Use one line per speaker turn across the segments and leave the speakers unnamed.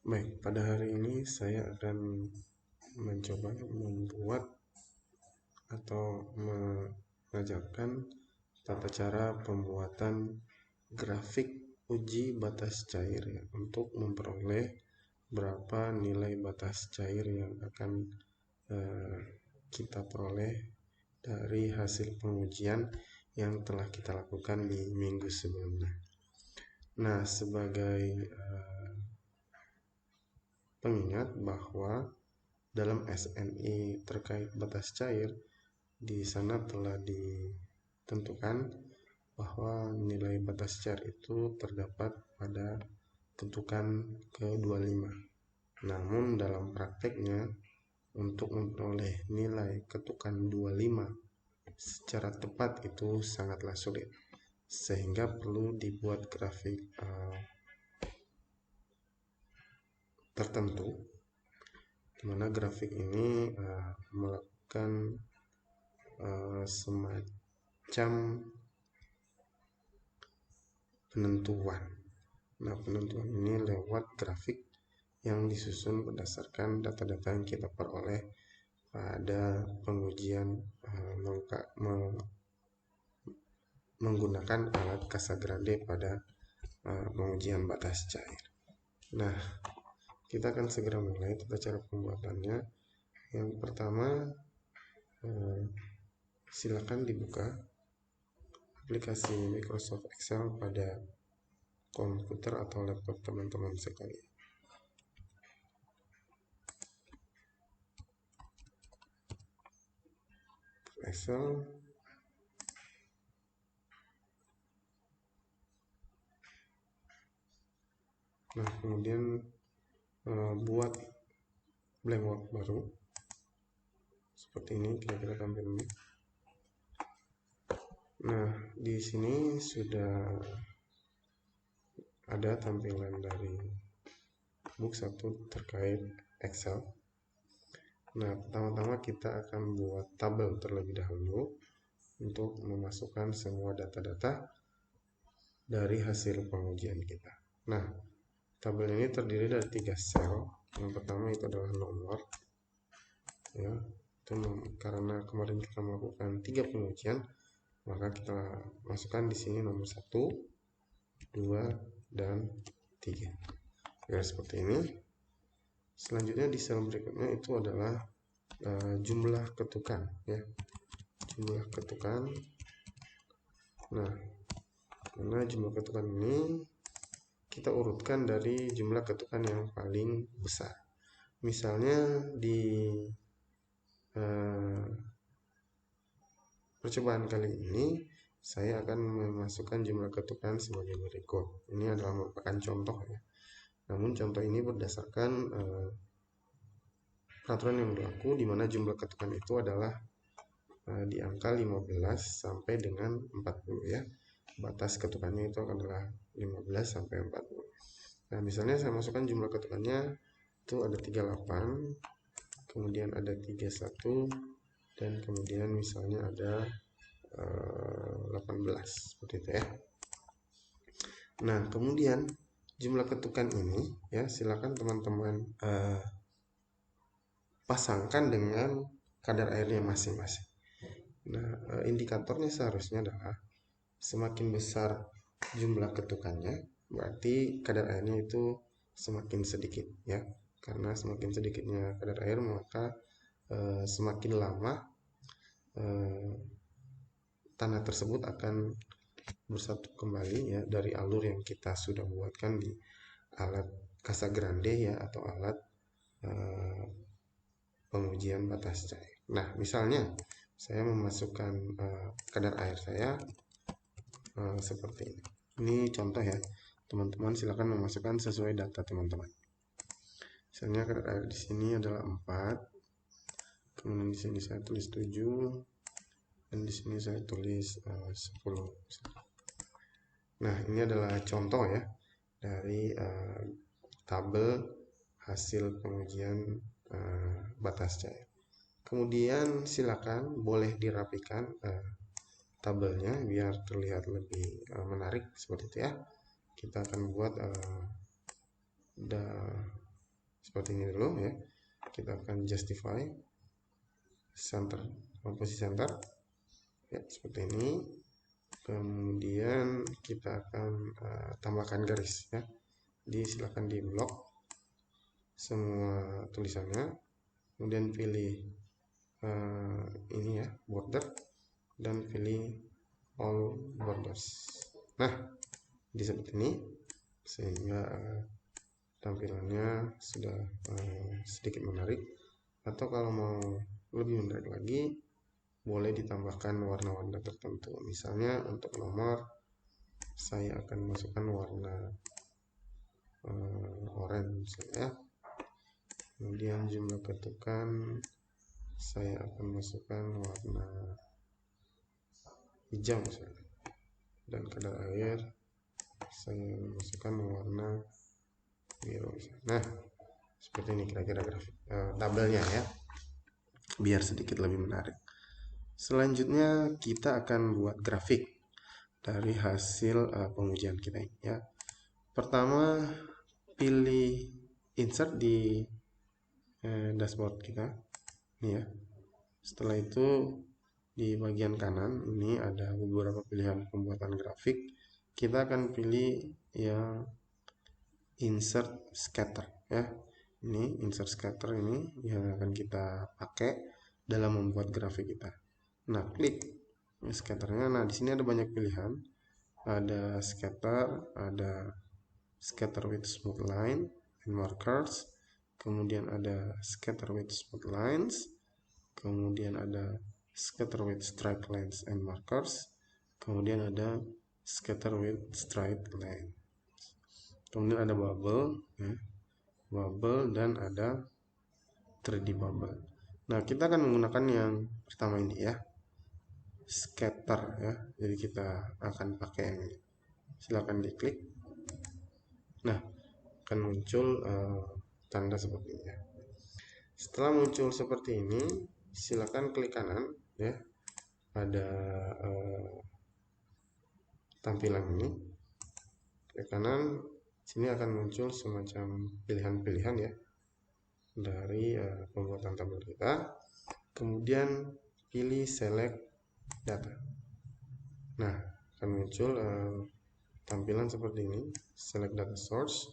Baik, pada hari ini saya akan mencoba membuat atau mengajarkan tata cara pembuatan grafik uji batas cair ya, untuk memperoleh berapa nilai batas cair yang akan kita peroleh dari hasil pengujian yang telah kita lakukan di minggu sebelumnya. Nah, sebagai pengingat bahwa dalam SNI terkait batas cair, di sana telah ditentukan bahwa nilai batas cair itu terdapat pada ketukan ke-25. Namun dalam prakteknya, untuk memperoleh nilai ketukan 25 secara tepat itu sangatlah sulit, sehingga perlu dibuat grafik tertentu, di mana grafik ini melakukan semacam penentuan. Nah, penentuan ini lewat grafik yang disusun berdasarkan data-data yang kita peroleh pada pengujian menggunakan alat Casagrande pada pengujian batas cair. Nah, kita akan segera mulai tata cara pembuatannya. Yang pertama, silakan dibuka aplikasi Microsoft Excel pada komputer atau laptop teman-teman sekalian. Excel. Nah, kemudian buat blank work baru seperti ini, kira-kira tampilannya. Nah, di sini sudah ada tampilan dari book 1 terkait Excel. Nah, pertama-tama kita akan buat tabel terlebih dahulu untuk memasukkan semua data-data dari hasil pengujian kita. Nah, tabel ini terdiri dari 3 sel. Yang pertama itu adalah nomor, ya. Itu karena kemarin kita melakukan 3 pengujian, maka kita masukkan di sini nomor 1, 2, dan 3. Ya, seperti ini. Selanjutnya di sel berikutnya itu adalah jumlah ketukan, ya. Jumlah ketukan. Nah, karena jumlah ketukan ini kita urutkan dari jumlah ketukan yang paling besar. Misalnya di percobaan kali ini saya akan memasukkan jumlah ketukan sebagai berikut. Ini adalah merupakan contoh, ya. Namun contoh ini berdasarkan peraturan yang berlaku, di mana jumlah ketukan itu adalah di angka 15 sampai dengan 40, ya. Batas ketukannya itu adalah 15 sampai 40. Nah, misalnya saya masukkan jumlah ketukannya itu ada 38, kemudian ada 31, dan kemudian misalnya ada 18, seperti itu, ya. Nah, kemudian jumlah ketukan ini, ya, silakan teman-teman pasangkan dengan kadar airnya masing-masing. Nah, indikatornya seharusnya adalah semakin besar jumlah ketukannya, berarti kadar airnya itu semakin sedikit, ya. Karena semakin sedikitnya kadar air, maka semakin lama tanah tersebut akan bersatu kembali, ya, dari alur yang kita sudah buatkan di alat Casagrande, ya, atau alat pengujian batas cair. Nah, misalnya saya memasukkan kadar air saya seperti ini. Ini contoh, ya. Teman-teman silakan memasukkan sesuai data teman-teman. Misalnya kadar air di sini adalah 4. Kemudian di sini saya tulis 7, dan di sini saya tulis 10. Nah, ini adalah contoh, ya, dari tabel hasil pengujian batas cair. Kemudian silakan boleh dirapikan tabelnya biar terlihat lebih menarik, seperti itu, ya. Kita akan buat seperti ini dulu ya. Kita akan justify center, posisi center ya, seperti ini. Kemudian kita akan tambahkan garis ya. Silakan di blok semua tulisannya, kemudian pilih ini ya, border, dan pilih all borders. Nah, di seperti ini, sehingga tampilannya sudah sedikit menarik. Atau kalau mau lebih menarik lagi, boleh ditambahkan warna-warna tertentu. Misalnya untuk nomor, saya akan masukkan warna orange ya. Kemudian jumlah ketukan saya akan masukkan warna hijau misalnya. Dan kadar air saya masukkan warna biru misalnya. Nah, seperti ini kira-kira grafik tabelnya ya, biar sedikit lebih menarik. Selanjutnya kita akan buat grafik dari hasil pengujian kita ini ya. Pertama, pilih insert di dashboard kita ini ya. Setelah itu di bagian kanan ini ada beberapa pilihan pembuatan grafik. Kita akan pilih yang insert scatter ya. Ini insert scatter ini yang akan kita pakai dalam membuat grafik kita. Nah, klik scatternya. Nah, di sini ada banyak pilihan. Ada scatter, ada scatter with smooth line and markers. Kemudian ada scatter with smooth lines. Kemudian ada scatter with straight lines and markers. Kemudian ada scatter with straight line. Kemudian ada bubble ya. Bubble dan ada 3D bubble. Nah, kita akan menggunakan yang pertama ini ya, scatter ya. Jadi kita akan pakai yang ini. Silakan diklik. Nah, akan muncul tanda seperti ini ya. Setelah muncul seperti ini, silakan klik kanan ya. Ada tampilan ini. Klik kanan, sini akan muncul semacam pilihan-pilihan ya dari pembuatan tabel kita. Kemudian pilih select data. Nah, akan muncul tampilan seperti ini, select data source.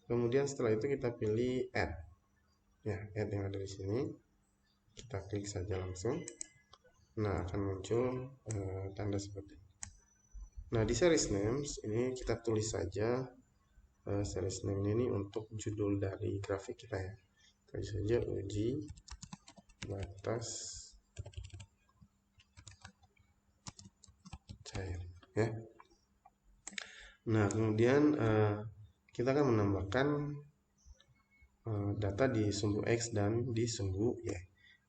Kemudian setelah itu kita pilih add ya, add yang ada di sini. Kita klik saja langsung. Nah, akan muncul tanda seperti ini. Nah, di series names ini kita tulis saja series name ini untuk judul dari grafik kita ya. Tulis saja uji batas cair ya. Nah, kemudian kita akan menambahkan data di sumbu X dan di sumbu Y.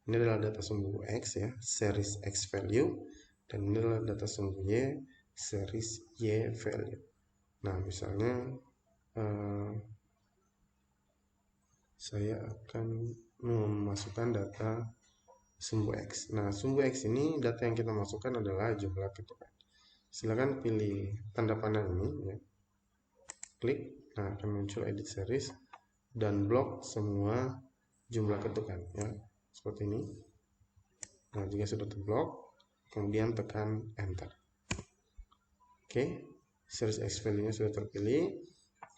Ini adalah data sumbu X ya, series X value, dan ini adalah data sumbu Y, series Y value. Nah, misalnya saya akan memasukkan data sumbu X. Nah, sumbu X ini data yang kita masukkan adalah jumlah ketukan. Silakan pilih tanda panah ini ya. Klik. Nah, akan muncul edit series dan blok semua jumlah ketukan ya. Seperti ini. Nah, jika sudah terblok, kemudian tekan enter. Oke, series X value-nya sudah terpilih.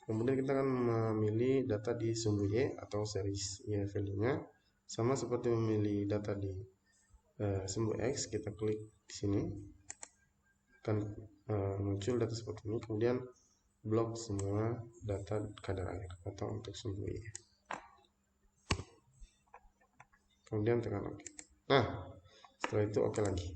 Kemudian kita akan memilih data di sumbu Y atau series Y value-nya. Sama seperti memilih data di sumbu X, kita klik di sini. Akan muncul data seperti ini. Kemudian blok semua data kadar air atau untuk sumbu Y. Kemudian tekan OK. Nah, setelah itu OK lagi.